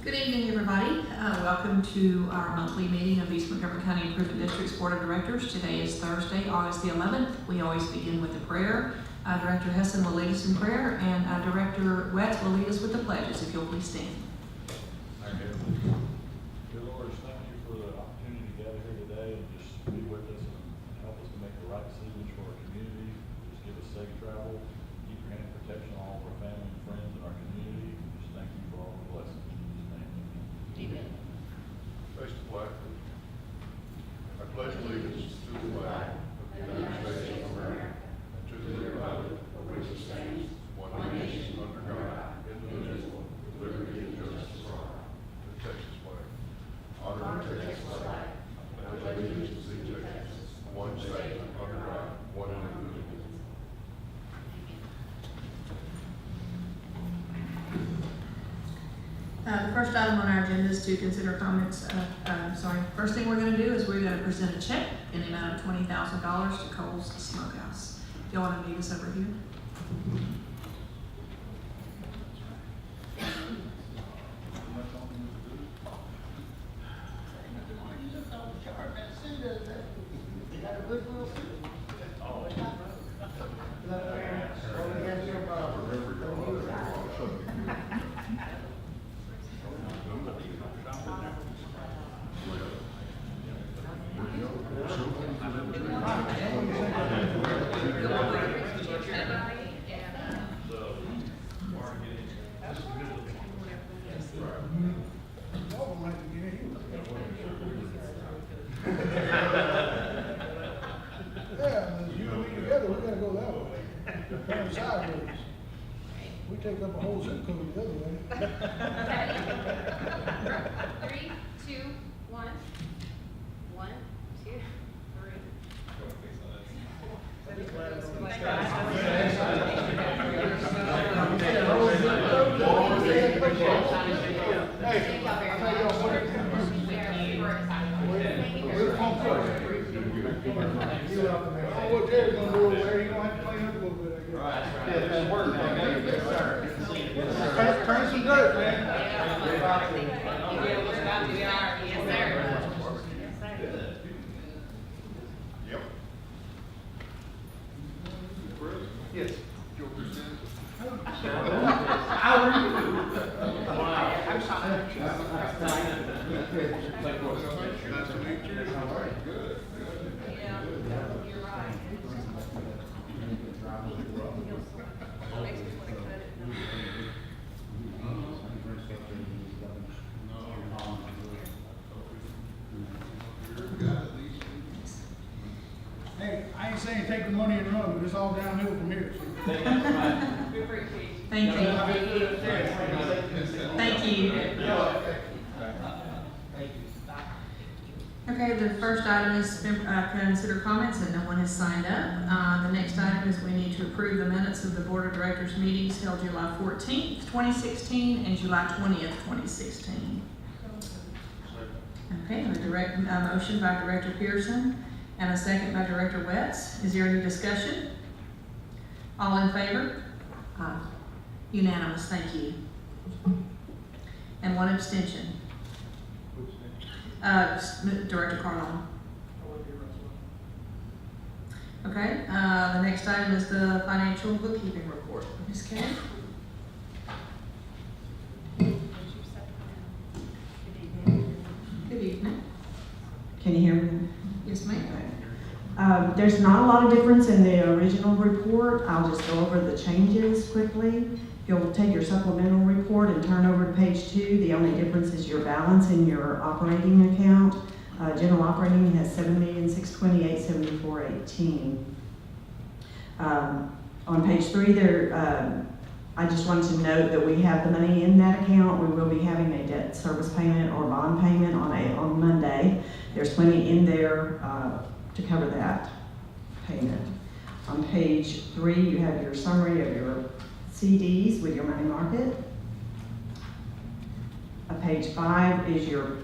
Good evening, everybody. Welcome to our monthly meeting of East Montgomery County Improvement District's Board of Directors. Today is Thursday, August the 11th. We always begin with a prayer. Director Hessen will lead us in prayer, and Director Wetz will lead us with the pledges. If you'll please stand. Dear Lord, just thank you for the opportunity to gather here today and just be with us and help us to make the right decisions for our community. Just give us safe travel, keep your hand of protection on all of our family and friends in our community. Just thank you for all the blessings. In Jesus' name. Amen. Face the flag. I pledge allegiance to the flag of the United States of America and to the republic for which it stands, one nation under God, indivisible, with liberty and justice for all. The Texas flag. Honor the Texas flag. I pledge allegiance to Texas, one state under God, one indivisible. The first item on our agenda is to consider comments. First thing we're going to do is we're going to present a check in the amount of $20,000 to Cole's Smokehouse. Do y'all want to meet us over here? We take up a whole zip code the other way. 3, 2, 1. 1, 2, 3. What Jerry's gonna do over there, he's gonna have to clean up a little bit, I guess. Turn some dirt, man. Yep. Yes. Nice to meet you. All right, good. You're right. Hey, I ain't saying take the money and run, but it's all downhill from here. Thank you. Thank you. Okay, the first item is consider comments, and no one has signed up. The next item is we need to approve the minutes of the Board of Directors meetings held July 14th, 2016 and July 20th, 2016. Okay, a motion by Director Pearson and a second by Director Wetz. Is there any discussion? All in favor? Aye. Unanimous, thank you. And one abstention. Director Carlon. Okay, the next item is the financial bookkeeping report. Ms. Kelly? Good evening. Can you hear me? Yes, ma'am. There's not a lot of difference in the original report. I'll just go over the changes quickly. You'll take your supplemental report and turn over to page 2. The only difference is your balance in your operating account. General operating has $7,628,7418. On page 3 there, I just wanted to note that we have the money in that account. We will be having a debt service payment or bond payment on Monday. There's plenty in there to cover that payment. On page 3, you have your summary of your CDs with your money market. Page 5 is your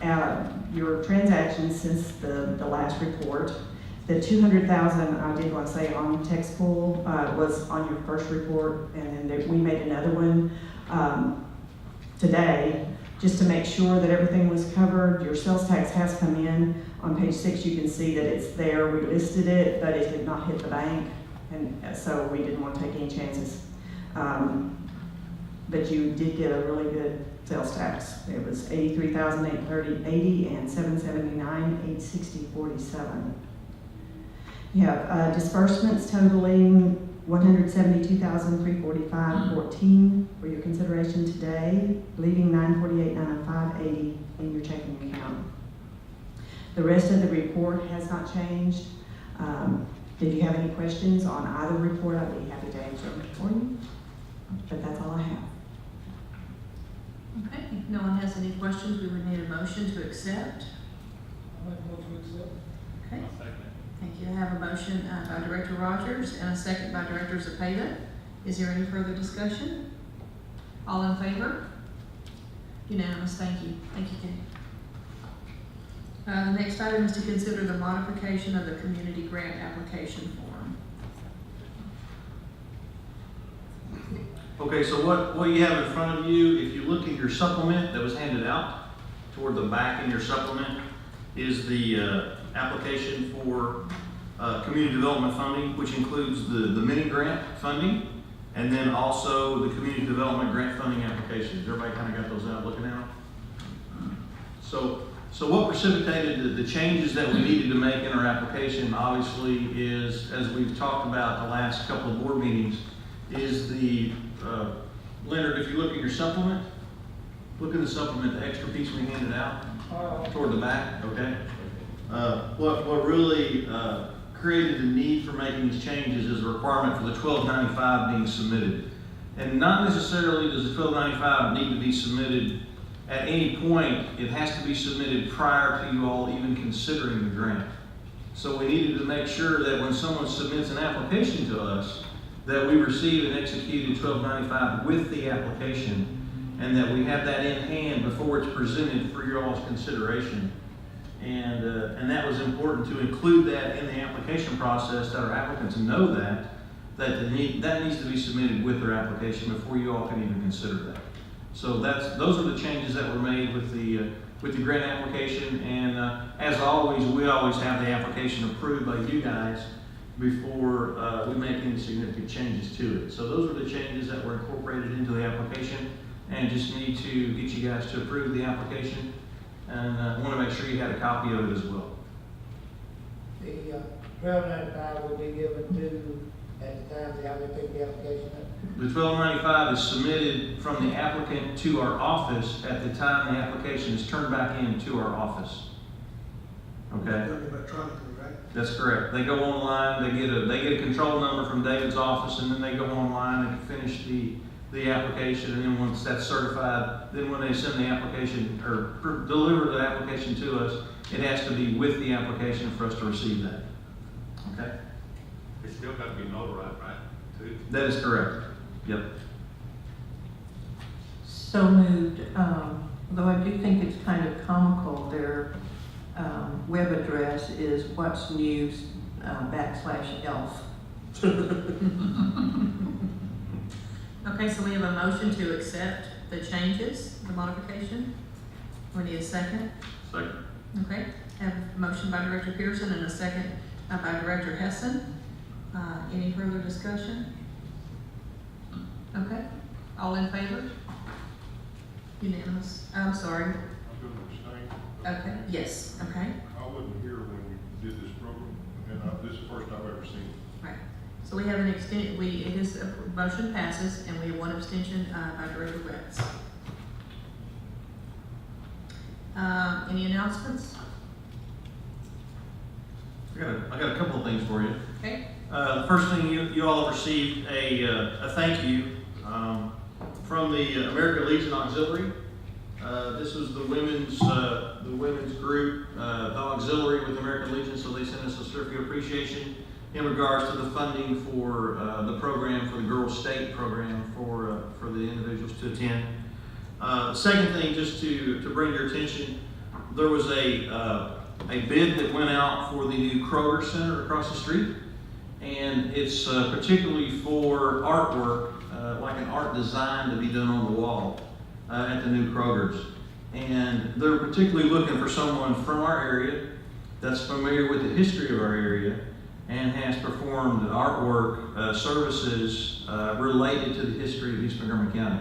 transactions since the last report. The $200,000 I did want to say on text pool was on your first report, and then we made another one today just to make sure that everything was covered. Your sales tax has come in. On page 6, you can see that it's there. We listed it, but it did not hit the bank, and so we didn't want to take any chances. But you did get a really good sales tax. It was $83,830.80 and $779,860.47. You have disbursements totaling $172,345.14 for your consideration today, leaving $948,905.80 in your checking account. The rest of the report has not changed. If you have any questions on either report, I'd be happy to answer them for you. But that's all I have. Okay, if no one has any questions, we would need a motion to accept. I'll make a motion to accept. Okay, I'll second it. thank you. I have a motion by Director Rogers and a second by Director Zepeda. Is there any further discussion? All in favor? Unanimous, thank you. Thank you, Kate. The next item is to consider the modification of the community grant application form. Okay, so what you have in front of you, if you look in your supplement that was handed out, toward the back in your supplement, is the application for community development funding, which includes the mini grant funding, and then also the community development grant funding applications. Everybody kind of got those out looking at them? So what precipitated the changes that we needed to make in our application, obviously, is, as we've talked about the last couple of board meetings, is the, Leonard, if you look at your supplement, look at the supplement, the extra piece we handed out toward the back, okay? What really created the need for making these changes is a requirement for the 1295 being submitted. And not necessarily does the 1295 need to be submitted at any point. It has to be submitted prior to you all even considering the grant. So we needed to make sure that when someone submits an application to us, that we receive and execute 1295 with the application, and that we have that in hand before it's presented for your all's consideration. And that was important to include that in the application process, that our applicants know that needs to be submitted with their application before you all can even consider that. So those are the changes that were made with the grant application, and as always, we always have the application approved by you guys before we make any significant changes to it. So those are the changes that were incorporated into the application, and just need to get you guys to approve the application, and I want to make sure you had a copy of it as well. The 1295 will be given to, at the time they pick the application up. The 1295 is submitted from the applicant to our office at the time the application is turned back into our office. Okay? Electronically, right? That's correct. They go online, they get a control number from David's office, and then they go online and finish the application, and then once that's certified, then when they send the application or deliver the application to us, it has to be with the application for us to receive that. Okay? It's still got to be notarized, right? Too? That is correct. Yep. So moved, though I do think it's kind of comical, their web address is what's news /elf. Okay, so we have a motion to accept the changes, the modification. We need a second. Second. Okay, have a motion by Director Pearson and a second by Director Hessen. Any further discussion? Okay, all in favor? Unanimous. I'm sorry. I'm going to abstain. Okay, yes, okay, I wasn't here when we did this program, and this is the first I've ever seen it. right. So we have an extent, his motion passes, and we have one abstention by Director Retz. Any announcements? I got a couple of things for you. Okay. The first thing, you all have received a thank you from the American Legion Auxiliary. This was the women's group, the auxiliary with American Legion, so they sent us a certificate of appreciation in regards to the funding for the program, for the Girls State program for the individuals to attend. The second thing, just to bring your attention, there was a bid that went out for the new Kroger Center across the street, and it's particularly for artwork, like an art design to be done on the wall at the new Kroger's. And they're particularly looking for someone from our area that's familiar with the history of our area and has performed artwork services related to the history of East Montgomery County.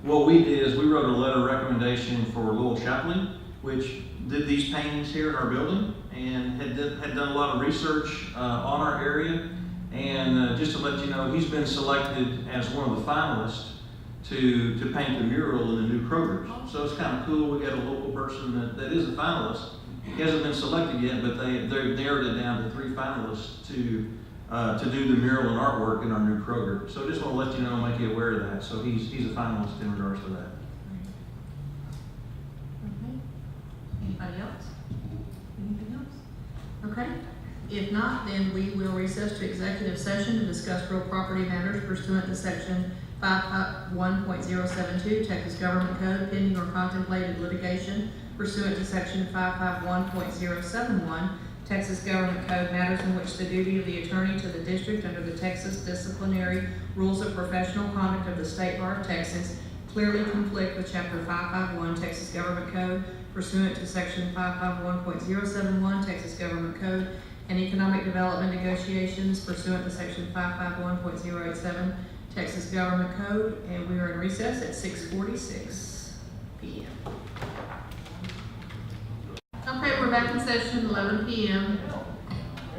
What we did is we wrote a letter of recommendation for Lowell Shapley, which did these paintings here in our building and had done a lot of research on our area. And just to let you know, he's been selected as one of the finalists to paint the mural in the new Kroger's. So it's kind of cool. We got a local person that is a finalist. He hasn't been selected yet, but they narrowed it down to 3 finalists to do the mural and artwork in our new Kroger. So just want to let you know, make you aware of that. So he's a finalist in regards to that. Okay. Anybody else? Anything else? Okay. If not, then we will recess to executive session to discuss real property matters pursuant to section 551.072 Texas Government Code, pending or contemplated litigation pursuant to section 551.071 Texas Government Code, matters in which the duty of the attorney to the district under the Texas Disciplinary Rules of Professional Conduct of the State Bar of Texas clearly conflict with chapter 551 Texas Government Code pursuant to section 551.071 Texas Government Code, and economic development negotiations pursuant to section 551.087 Texas Government Code, and we are in recess at 6:46 p.m. Okay, we're back in session, 11 p.m.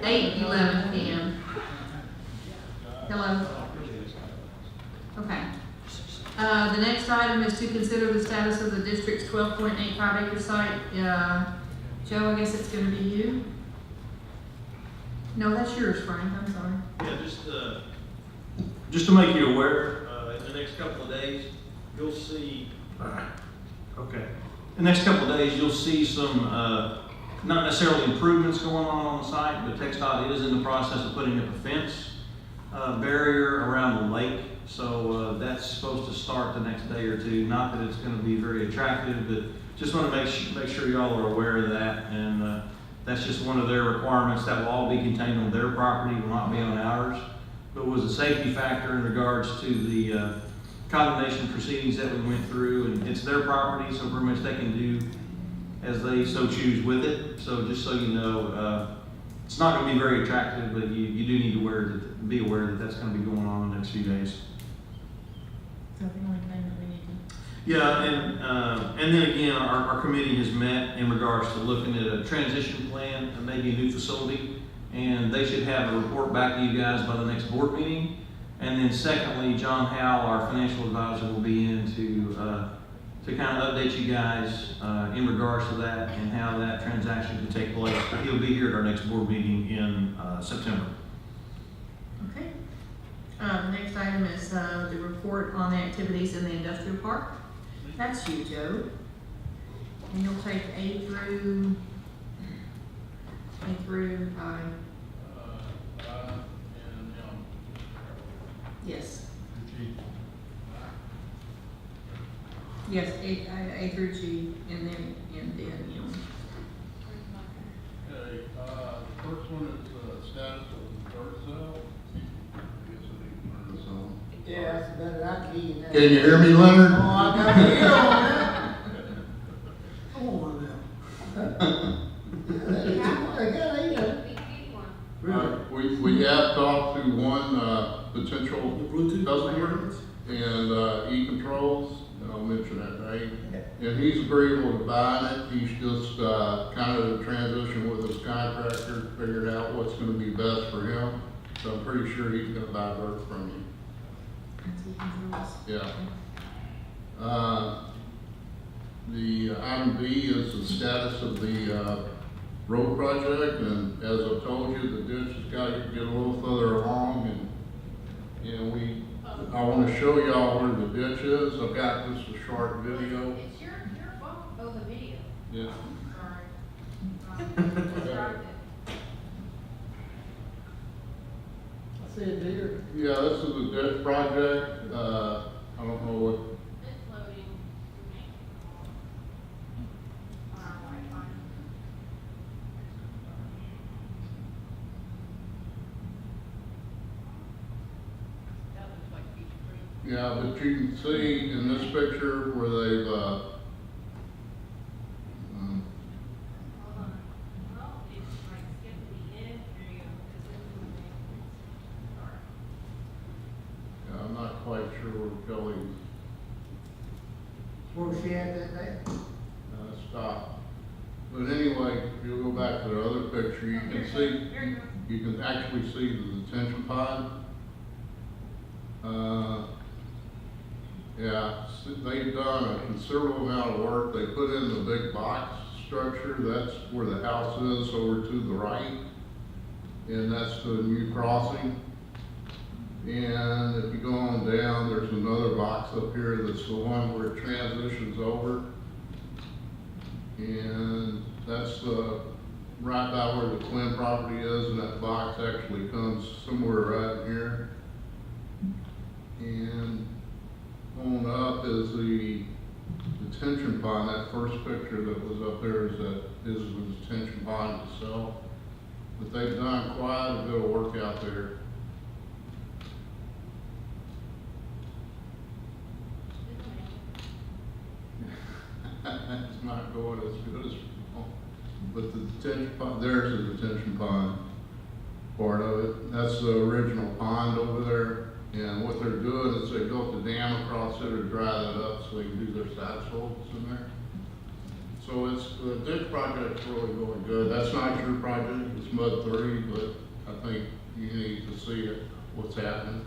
8:11 p.m. Hello? Okay. The next item is to consider the status of the district's 12.85 acre site. Joe, I guess it's gonna be you? No, that's yours, Frank, I'm sorry. Yeah, just to make you aware, in the next couple of days, you'll see, okay. The next couple of days, you'll see some, not necessarily improvements going on the site, but TxDOT is in the process of putting up a fence barrier around the lake. So that's supposed to start the next day or two. Not that it's going to be very attractive, but just want to make sure y'all are aware of that. And that's just one of their requirements that will all be contained on their property, will not be on ours. But was a safety factor in regards to the condemnation proceedings that we went through, and it's their property, so pretty much they can do as they so choose with it. So just so you know, it's not going to be very attractive, but you do need to be aware that that's going to be going on in the next few days. Is that the only thing that we need to? Yeah, and then again, our committee has met in regards to looking at a transition plan and maybe a new facility, and they should have a report back to you guys by the next board meeting. And then secondly, John Howell, our financial advisor, will be in to kind of update you guys in regards to that and how that transaction can take place. But he'll be here at our next board meeting in September. Okay. The next item is the report on the activities in the industrial park. That's you, Joe. And you'll take A through I. Yes. Yes, A through G, and then M. Okay, the first one is status of the dirt cell. I guess I need to turn this on. Yeah, that's better, I can hear you now. Can you hear me, Leonard? Oh, I got the ear on that. Come on now. I got an ear. We have talked to one potential customer and E-Controls, and I'll mention that name. And he's agreeable to buying it. He's just kind of in transition with his contractor, figuring out what's going to be best for him. So I'm pretty sure he's going to buy dirt from you. Yeah. The item B is the status of the road project, and as I told you, the ditch has got to get a little further along, and I want to show y'all where the ditch is. I've got just a short video. It's your fault. Oh, the video. Yeah. Sorry. I see it there. Yeah, this is the ditch project. I don't know what. It's loading. On our Wi-Fi. That looks like beach creek. Yeah, but you can see in this picture where they've where Kelly's, Where was she at that day? stopped. But anyway, if you go back to the other picture, you can see, you can actually see the detention pond. Yeah, they've done a considerable amount of work. They put in the big box structure. That's where the house is over to the right. And that's the new crossing. And if you go on down, there's another box up here that's the one where it transitions over. And that's the, right by where the Quinn property is, and that box actually comes somewhere right here. And on up is the detention pond. That first picture that was up there is the detention pond itself. But they've done quite a bit of work out there. It's not going as good as, but the detention pond, there's the detention pond part of it. That's the original pond over there. And what they're doing is they built a dam across it to dry that up so they can do their side slopes in there. So it's, the ditch project's really going good. That's not your project, it's Mud 3, but I think you need to see it, what's happening.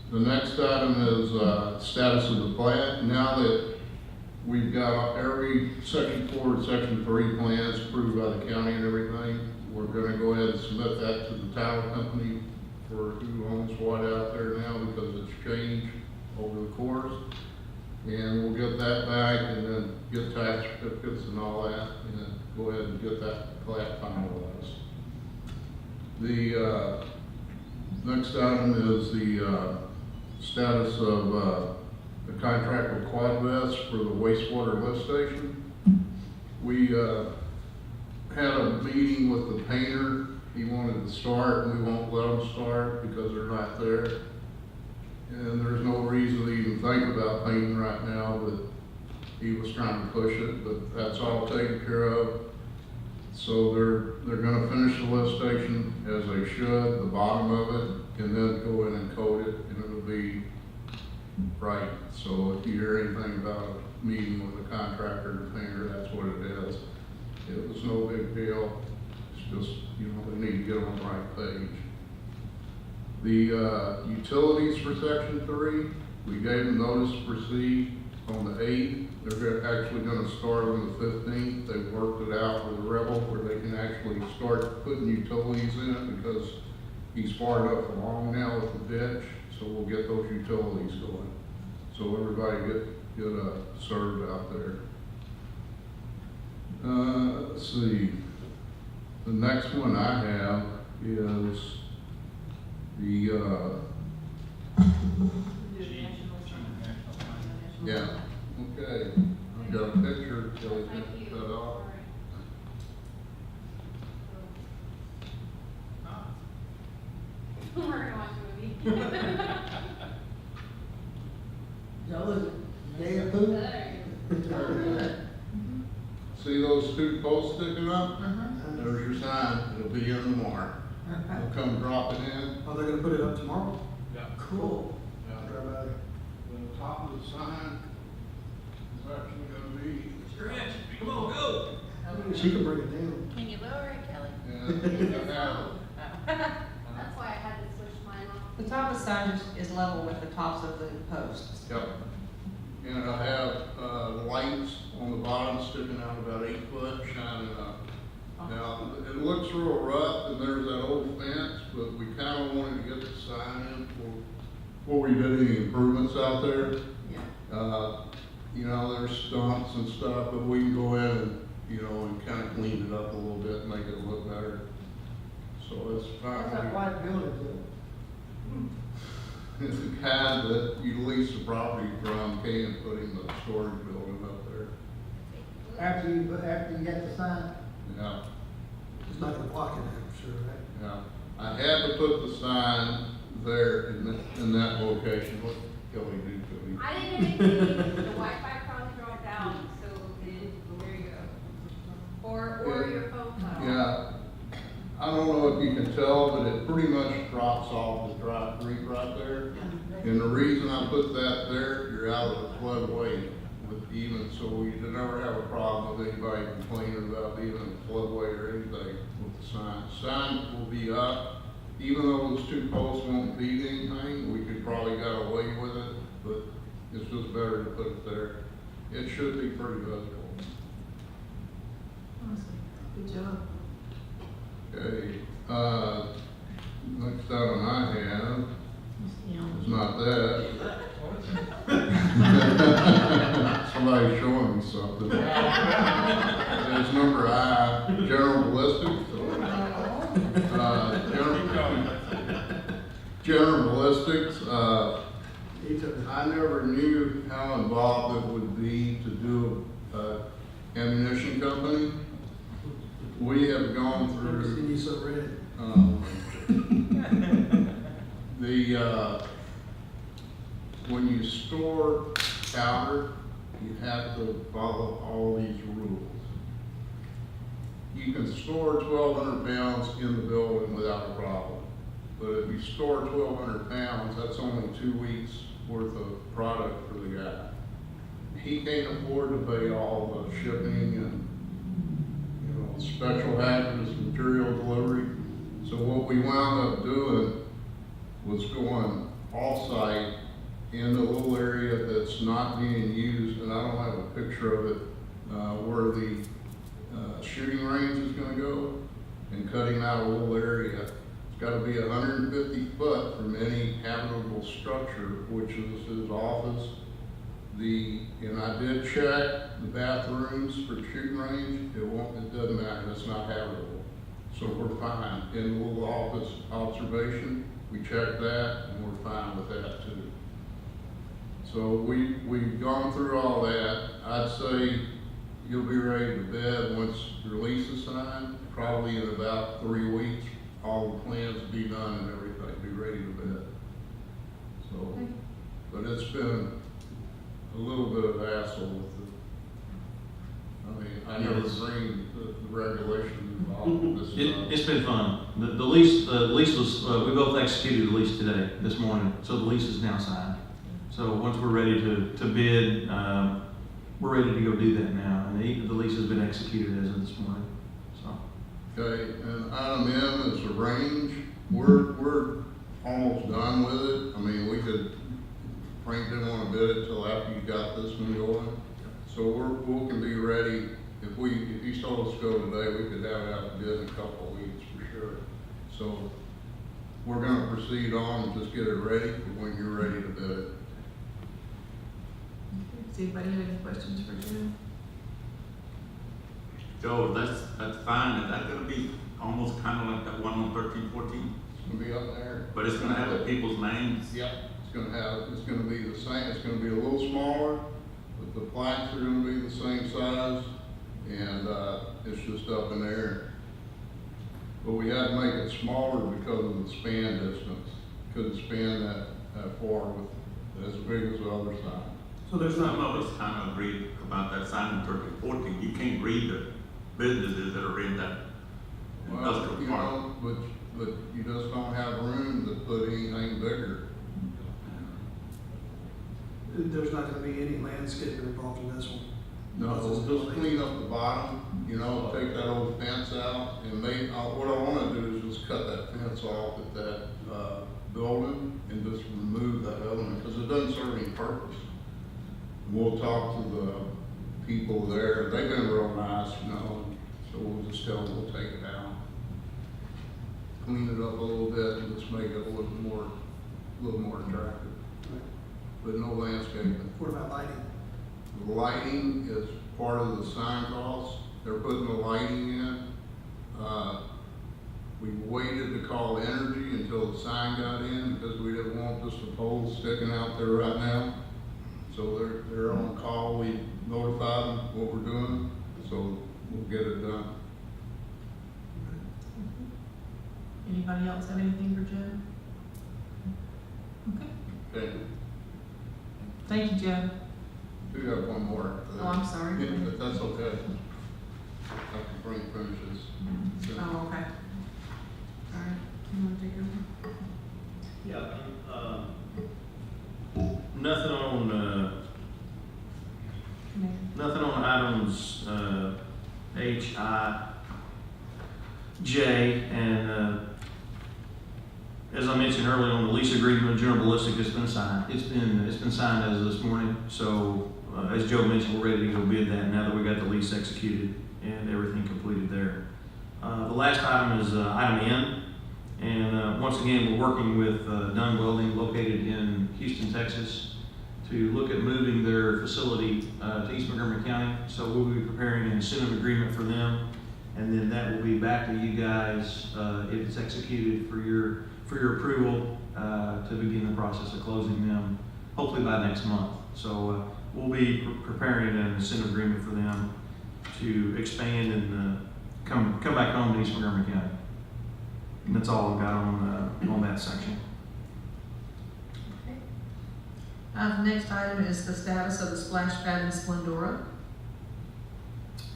The next item is status of the plat. Now that we've got every section 4 and section 3 plans approved by the county and everything, we're gonna go ahead and submit that to the tower company for who owns what out there now, because it's changed over the course. And we'll get that back and then get tax certificates and all that, and then go ahead and get that plat finalized. The next item is the status of the contract with Quadvest for the wastewater lift station. We had a meeting with the painter. He wanted to start, and we won't let him start because they're not there. And there's no reason to even think about painting right now, but he was trying to push it, but that's all taken care of. So they're gonna finish the lift station as they should, the bottom of it, and then go in and coat it, and it'll be right. So if you hear anything about a meeting with a contractor and painter, that's what it is. It was no big deal. It's just, you know, they need to get on the right page. The utilities for section 3, we gave them notice to proceed on the 8th. They're actually gonna start on the 15th. They've worked it out with the Rebel where they can actually start putting utilities in it because he's far enough along now with the ditch, so we'll get those utilities going. So everybody get served out there. Let's see. The next one I have is the, yeah, okay. I've got a picture, Kelly's Thank gonna you. cut off. We're gonna watch a movie. That was day of food. See those 2 posts sticking up? There's your sign. It'll be in tomorrow. They'll come drop it in. Are they gonna put it up tomorrow? Yeah. Cool. The top of the sign is actually gonna be. Come on, go! She can bring it down. Can you lower it, Kelly? That's why I had to switch mine off. The top of the sign is level with the tops of the posts. Yep. And I have, lights on the bottom sticking out about 8 foot shining up. Now, it looks real rough and there's that old fence, but we kinda wanted to get the sign in before we did any improvements out there. Yeah. You know, there's stumps and stuff, but we can go in and, you know, and kinda clean it up a little bit, and make it look better. So it's What's that fine. white building It's the kind that you lease the property from, can putting the storage building up there. to? After you get the sign? Yeah, It's not gonna block it, I'm sure, right? yeah. I had to put the sign there in that location. What Kelly do to me? I didn't do anything, the Wi-Fi probably dropped out, so there you go. Or your phone fell. Yeah, I I don't know if you can tell, but it pretty much drops off the dry creek right there. And the reason I put that there, you're out of the floodway with even, so we never have a problem with anybody complaining about even a floodway or anything with the sign. Sign will be up, even though those two posts won't beat anything, we could probably got away with it, but it's just better to put it there. It should be pretty visible. Awesome. Good job. Okay, next item I have is not that. Somebody's showing me something. It's number I, general ballistics. General ballistics, I never knew how involved it would be to do ammunition company. We have gone through. You so red. When you store powder, you have to follow all these rules. You can store 1,200 pounds in the building without a problem. But if you store 1,200 pounds, that's only 2 weeks worth of product for the guy. He can't afford to pay all the shipping and, you know, special hazardous material delivery. So what we wound up doing was going off-site in a little area that's not being used, and I don't have a picture of it, where the shooting range is gonna go, and cutting out a little area. It's gotta be 150 foot from any habitable structure, which is his office. And I did check the bathrooms for the shooting range, it doesn't matter, it's not habitable. So we're fine. In the little office observation, we checked that, and we're fine with that too. So we've gone through all that. I'd say you'll be ready to bid once the lease is signed, probably in about 3 weeks. All the plans will be done and everything, be ready to bid. So, but it's been a little bit of hassle with it. I mean, I never bring the regulations involved with this stuff. It's been fun. The lease was, we both executed the lease today, this morning, so the lease is now signed. So once we're ready to bid, we're ready to go do that now, and the lease has been executed as of this morning, so. Okay, and item M is the range. We're almost done with it. I mean, Frank didn't want to bid it till after you got this one going. So we can be ready. If you told us to go today, we could have it out to bid in a couple of weeks for sure. So we're gonna proceed on and just get it ready for when you're ready to bid it. Does anybody have any questions for Jim? Joe, that's fine. Is that gonna be almost kind of like that one on 1314? It's gonna be up there. But it's gonna have the people's names? Yep. It's gonna be the same. It's gonna be a little smaller, but the plaques are gonna be the same size, and it's just up in there. But we had to make it smaller because of the span distance. Couldn't span that far with as big as the other sign. So there's Some not, of us kind of agreed about that sign in 1314. You can't read the businesses that are in that Well, industrial you park. know, but you just don't have room to put anything bigger. there's not gonna be any landscaping involved in this one. No, we'll just clean up the bottom, you know, take that old fence out and what I wanna do is just cut that fence off at that, building and just remove that element, cause it doesn't serve any purpose. We'll talk to the people there, they've been real nice, you know, so we'll just tell them we'll take it out. Clean it up a little bit and just make it a little more attractive, but no landscaping. What about lighting? The lighting is part of the sign cost. They're putting the lighting in. We waited to call Energy until the sign got in because we didn't want just a pole sticking out there right now. So they're on call. We notified them what we're doing, so we'll get it done. Anybody else have anything for Jim? Okay. Okay, Thank you, Jim. we got one more. Oh, I'm sorry. But that's okay. After Frank finishes. Oh, okay. J, and as I mentioned earlier on the lease agreement with General Ballistic, it's been signed. It's been signed as of this morning. So as Joe mentioned, we're ready to go bid that now that we got the lease executed and everything completed there. The last item is item N, and once again, we're working with Dunn Welding located in Houston, Texas, to look at moving their facility to East Montgomery County. So we'll be preparing an incentive agreement for them, and then that will be back to you guys if it's executed for your approval to begin the process of closing them, hopefully by next month. So we'll be preparing an incentive agreement for them to expand and come back home to East Montgomery County. And that's all I've got on that section. Okay. The next item is the status of the splash pad in Splendora.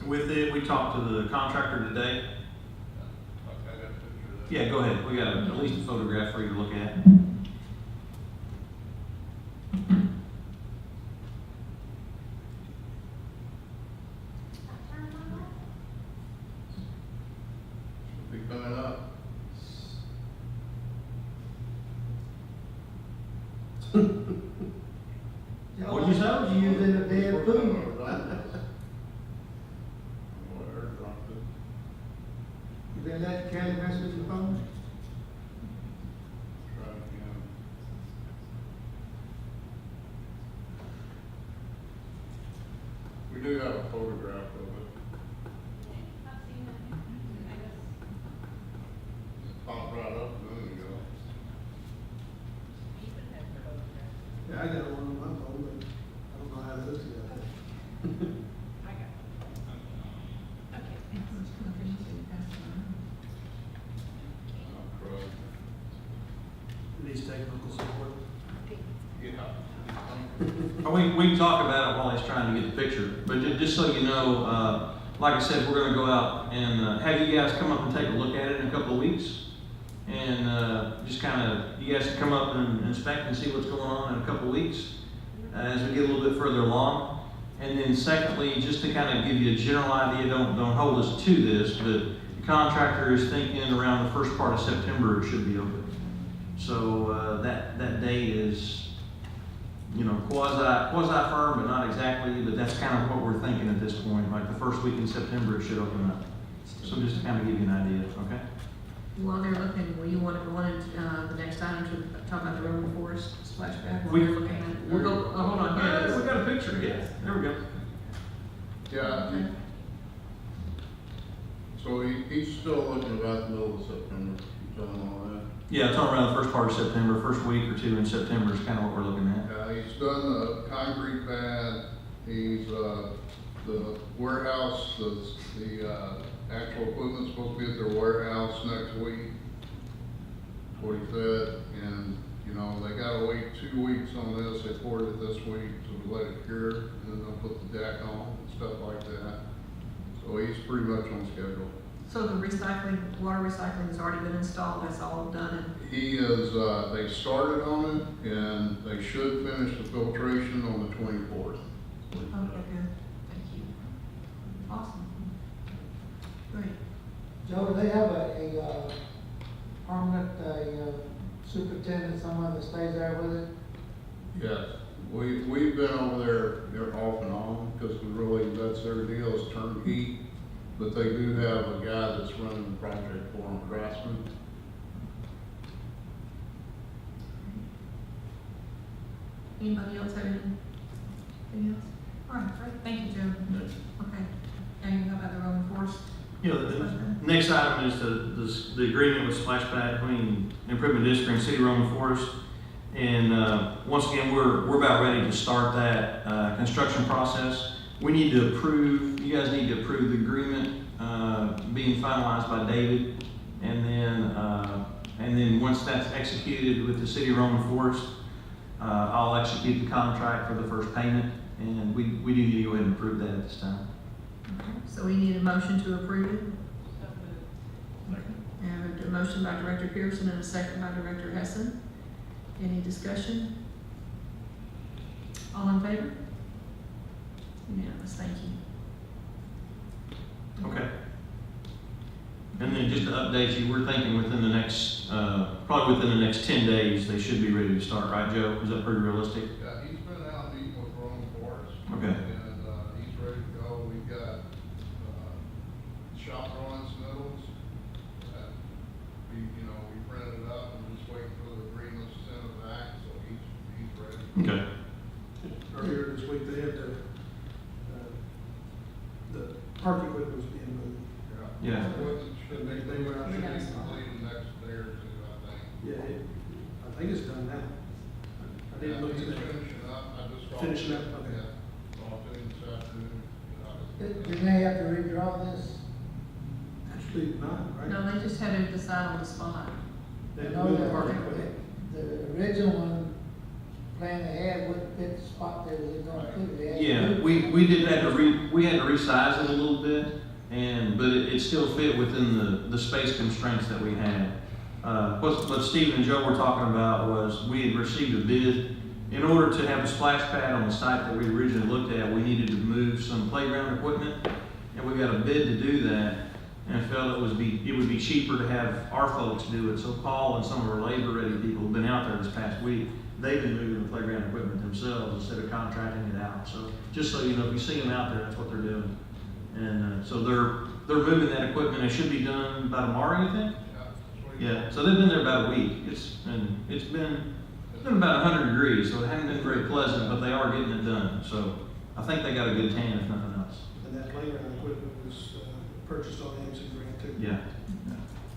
With it, we talked to the contractor today. I got a picture of that. Yeah, go ahead. We got at least a photograph for you to look at. Be coming up. What'd you say? You using a dead food. You been letting Kelly mess with your phone? Try again. We do have a photograph of it. I've seen it. I guess. It popped right up a minute ago. Yeah, I got one on my phone, but I don't know how to hook it up. I'll try. Needs technical support. Yeah. We can talk about it while he's trying to get the picture, but just so you know, like I said, we're gonna go out and have you guys come up and take a look at it in a couple of weeks. And just kind of, you guys can come up and inspect and see what's going on in a couple of weeks as we get a little bit further along. And then secondly, just to kind of give you a general idea, don't hold us to this, but the contractor is thinking around the first part of September it should be open. So that date is, you know, quasi firm, but not exactly, but that's kind of what we're thinking at this point. Like the first week in September it should open up. So just to kind of give you an idea, okay? While they're looking, will you want to go on the next item to talk about the Roman Forest splash pad? While We- they're looking at it? We'll go, hold on, here it is. We got a picture, yeah. There we go. Yeah, Okay. so he's still looking about the middle of September, you telling him all that? Yeah, it's on around the first part of September, first week or two in September is kind of what we're looking at. He's done the concrete pad, he's, the warehouse, the actual equipment's supposed to be at their warehouse next week. What he said, and, you know, they gotta wait 2 weeks on this, they poured it this week to let it cure, and then they'll put the deck on and stuff like that. So he's pretty much on schedule. So the water recycling has already been installed, that's all done, and He is, they started on it, and they should finish the filtration on the 24th. okay, good, thank you. Awesome. Great. Joe, do they have a permanent, superintendent, someone that stays there with it? Yes, we've been over there off and on, because that's their deal, is turnkey. But they do have a guy that's running the project for them, Craftsman. Anybody else have anything else? All right, great, thank you, Joe. Okay, and how about the Roman Forest? Yeah, the next item is the agreement with Splash Pad between Improvement District and City Roman Forest. And once again, we're about ready to start that construction process. We need to approve, you guys need to approve the agreement being finalized by David. And then once that's executed with the City of Roman Forest, I'll execute the contract for the first payment. And we do need to go ahead and approve that at this time. Okay, so we need a motion to approve it. And a motion by Director Pearson and a second by Director Hessen. Any discussion? All in favor? Unanimous, thank you. Okay. And then just to update you, we're thinking within the next, probably within the next 10 days, they should be ready to start, right, Joe? Is that pretty realistic? Yeah, he's been out meeting with Rome Forest. Okay. And, he's ready to go. We've got, shop drawings, middles. We printed it up and just waiting for the agreements to send it back, so he's ready. Okay. Earlier this week, they had the park equipment was being moved. Yeah. Should be, They were out should be there. completed next day or two, I think. Yeah, I think it's done now. I didn't look He's today. finishing up, I just called. Finishing up, okay. Yeah, talked to him this afternoon. Didn't they have to redraw this? Actually, not, right? No, they just had to decide on the spot. They I know moved the that park equipment. the original one, plan they had wouldn't fit the spot they was gonna put it. They had to Yeah, move- we did have to we had to resize it a little bit, but it still fit within the space constraints that we had. What Steve and Joe were talking about was we had received a bid. In order to have a splash pad on the site that we originally looked at, we needed to move some playground equipment, and we got a bid to do that, and felt it would be cheaper to have our folks do it. So Paul and some of our labor-ready people who've been out there this past week, they've been moving the playground equipment themselves instead of contracting it out. So just so you know, if you see them out there, that's what they're doing. And so they're moving that equipment. It should be done by tomorrow, you think? Yeah. So they've been there about a week. It's been about 100 degrees, so it hasn't been very pleasant, but they are getting it done. So I think they got a good tan, if nothing else. And that playground equipment was purchased on the EMCID grant too. Yeah.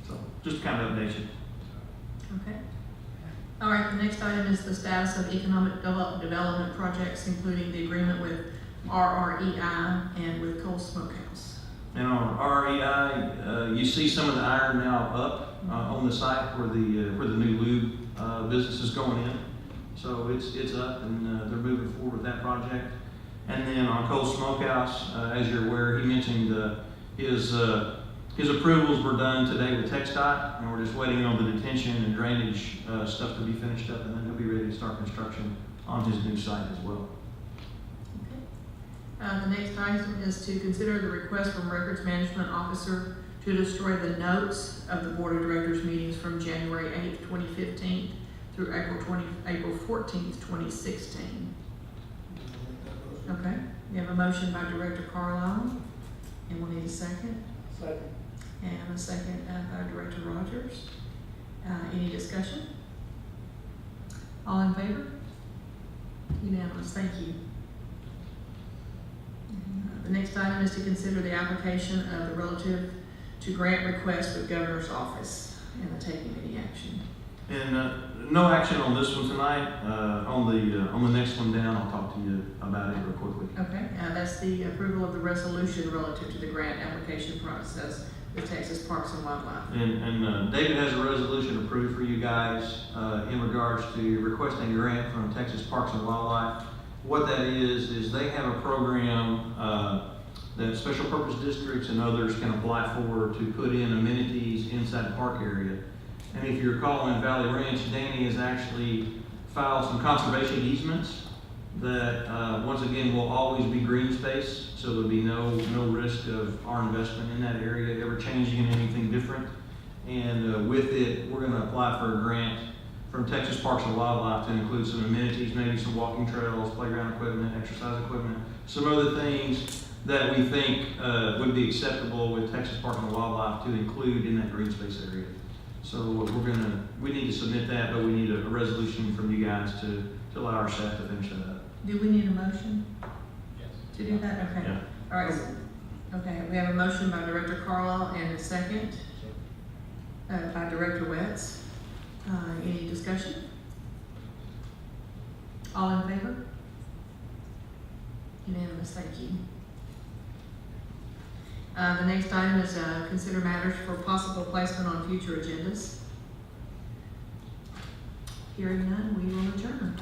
So just kind of update you. Okay. All right, the next item is the status of economic development projects, including the agreement with RREI and with Coal Smokehouse. And on REI, you see some of the iron now up on the site where the new lube business is going in. So it's up, and they're moving forward with that project. And then on Coal Smokehouse, as you're aware, he mentioned his approvals were done today with TxDOT, and we're just waiting on the detention and drainage stuff to be finished up, and then he'll be ready to start construction on his new site as well. The next item is to consider the request from Records Management Officer to destroy the notes of the Board of Directors meetings from January 8th, 2015 through April 14th, 2016. Okay, we have a motion by Director Carlisle, and we'll need a second. Second. And a second by Director Rogers. Any discussion? All in favor? Unanimous, thank you. The next item is to consider the application of the relative to grant request with Governor's Office and the taking any action. And no action on this one tonight. On the next one down, I'll talk to you about it real quickly. Okay, that's the approval of the resolution relative to the grant application process with Texas Parks and Wildlife. And David has a resolution approved for you guys in regards to requesting a grant from Texas Parks and Wildlife. What that is they have a program that special purpose districts and others can apply for to put in amenities inside the park area. And if you recall, in Valley Ranch, Danny has actually filed some conservation easements that, once again, will always be green space, so there'll be no risk of our investment in that area ever changing into anything different. And with it, we're gonna apply for a grant from Texas Parks and Wildlife to include some amenities, maybe some walking trails, playground equipment, exercise equipment, some other things that we think would be acceptable with Texas Parks and Wildlife to include in that green space area. So we need to submit that, but we need a resolution from you guys to allow our staff to finish that up. Do we need a motion Yes. to do that? Okay. Yeah. All right. Okay, we have a motion by Director Carlisle and a second by Director Wetz. Any discussion? All in favor? Unanimous, thank you. The next item is consider matters for possible placement on future agendas. Hearing none, we will adjourn.